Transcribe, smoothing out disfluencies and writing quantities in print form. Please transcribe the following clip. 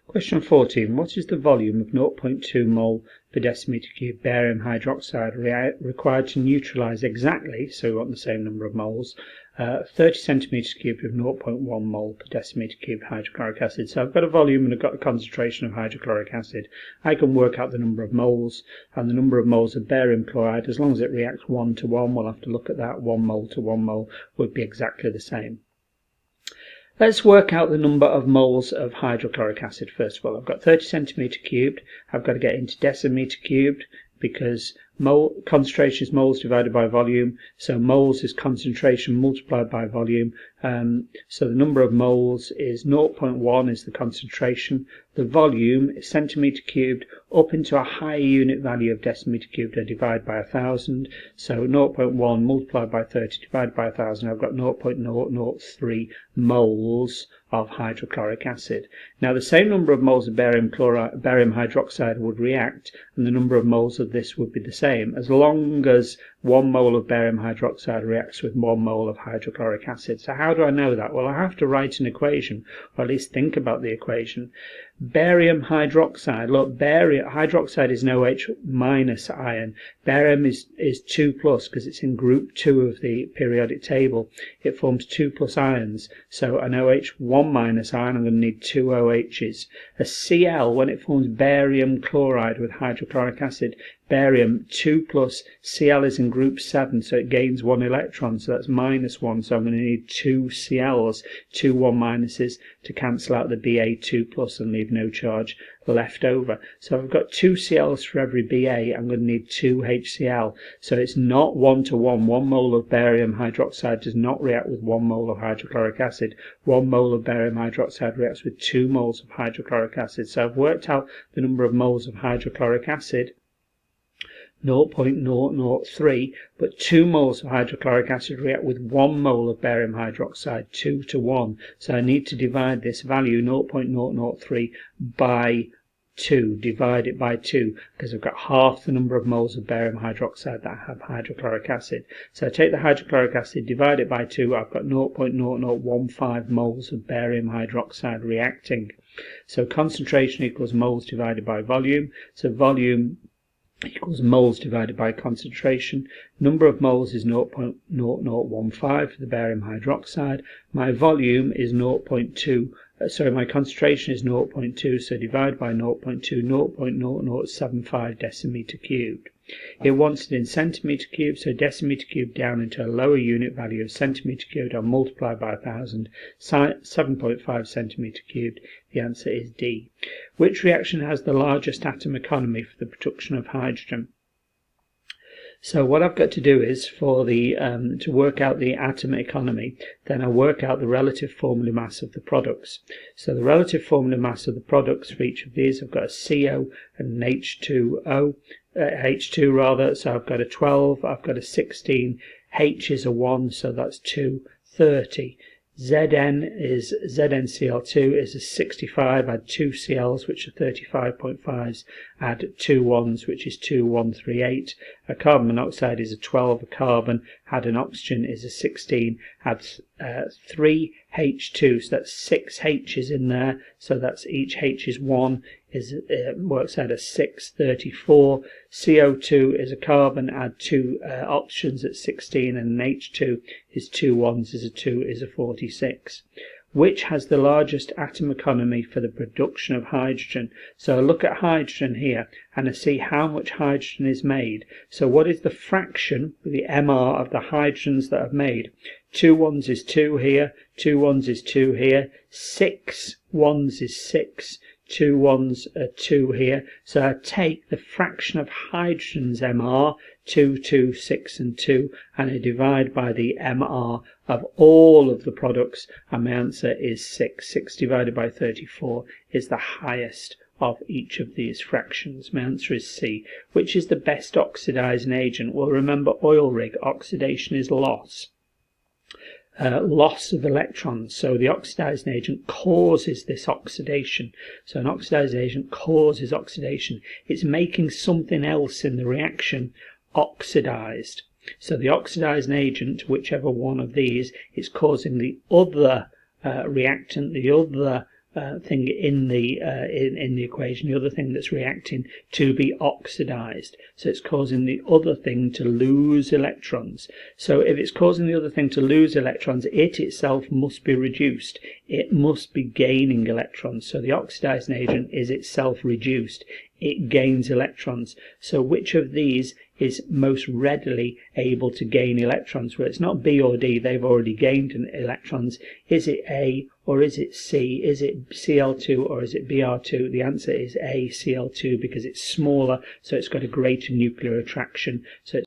Question 14. What is the volume of 0.2 mole per decimeter cube barium hydroxide required to neutralize exactly, so we want the same number of moles, 30 centimeters cubed of 0.1 mole per decimeter cube hydrochloric acid. So I've got a volume and I've got a concentration of hydrochloric acid. I can work out the number of moles, and the number of moles of barium chloride, as long as it reacts 1 to 1, we'll have to look at that, 1 mole to 1 mole would be exactly the same. Let's work out the number of moles of hydrochloric acid first of all. I've got 30 centimeter cubed. I've got to get into decimeter cubed because concentration is moles divided by volume. So moles is concentration multiplied by volume. So the number of moles is 0.1 is the concentration. The volume is centimeter cubed up into a higher unit value of decimeter cubed. I divide by 1000. So 0.1 multiplied by 30 divided by 1000. I've got 0.003 moles of hydrochloric acid. Now the same number of moles of barium hydroxide would react, and the number of moles of this would be the same, as long as 1 mole of barium hydroxide reacts with 1 mole of hydrochloric acid. So how do I know that? Well, I have to write an equation, or at least think about the equation. Barium hydroxide, look, barium hydroxide is an OH minus ion. Barium is 2 plus because it's in group 2 of the periodic table. It forms 2 plus ions. So an OH 1 minus ion, I'm going to need 2 OHs. A Cl, when it forms barium chloride with hydrochloric acid, barium 2 plus, Cl is in group 7, so it gains 1 electron, so that's minus 1, so I'm going to need 2 Cls, 2 1 minuses to cancel out the Ba2 plus and leave no charge left over. So I've got 2 Cls for every Ba, I'm going to need 2 HCl, so it's not 1 to 1. 1 mole of barium hydroxide does not react with 1 mole of hydrochloric acid. 1 mole of barium hydroxide reacts with 2 moles of hydrochloric acid. So I've worked out the number of moles of hydrochloric acid, 0.003, but 2 moles of hydrochloric acid react with 1 mole of barium hydroxide, 2 to 1. So I need to divide this value 0.003 by 2, divide it by 2, because I've got half the number of moles of barium hydroxide that have hydrochloric acid. So I take the hydrochloric acid, divide it by 2, I've got 0.0015 moles of barium hydroxide reacting. So concentration equals moles divided by volume. So volume equals moles divided by concentration. Number of moles is 0.0015 for the barium hydroxide. My volume is my concentration is 0.2, so divide by 0.2, 0.0075 decimeter cubed. It wants it in centimeter cubed, so decimeter cubed down into a lower unit value of centimeter cubed, I'll multiply by 1000, 7.5 centimeter cubed. The answer is D. Which reaction has the largest atom economy for the production of hydrogen? So what I've got to do is for the to work out the atom economy, then I work out the relative formula mass of the products. So the relative formula mass of the products for each of these, I've got a CO and an H2 rather. So I've got a 12, I've got a 16, H is a 1, so that's 2, 30. ZnCl2 is a 65, add 2 Cls which are 35.5s, add 2 1s which is 2138. A carbon monoxide is a 12, a carbon, add an oxygen is a 16, add 3 H2, so that's 6 H's in there, so that's each H is 1, works out as 6, 34. CO2 is a carbon, add 2 oxygens at 16, and an H2 is 2 1s is a 2 is a 46. Which has the largest atom economy for the production of hydrogen? So I look at hydrogen here and I see how much hydrogen is made. So what is the fraction, the MR, of the hydrogens that are made? 2 1s is 2 here, 2 1s is 2 here, 6 1s is 6, 2 1s are 2 here. So I take the fraction of hydrogen's MR, 2, 2, 6 and 2, and I divide by the MR of all of the products, and my answer is 6. 6 divided by 34 is the highest of each of these fractions. My answer is C. Which is the best oxidizing agent? Well, remember oil rig, oxidation is loss. Loss of electrons, so the oxidizing agent causes this oxidation. So an oxidizing agent causes oxidation. It's making something else in the reaction oxidized. So the oxidizing agent, whichever one of these, is causing the other reactant, the other thing in the equation, the other thing that's reacting, to be oxidized. So it's causing the other thing to lose electrons. So if it's causing the other thing to lose electrons, it itself must be reduced. It must be gaining electrons. So the oxidizing agent is itself reduced. It gains electrons. So which of these is most readily able to gain electrons? Well, it's not B or D, they've already gained electrons. Is it A or is it C? Is it Cl2 or is it Br2? The answer is A, Cl2, because it's smaller, so it's got a greater nuclear attraction, so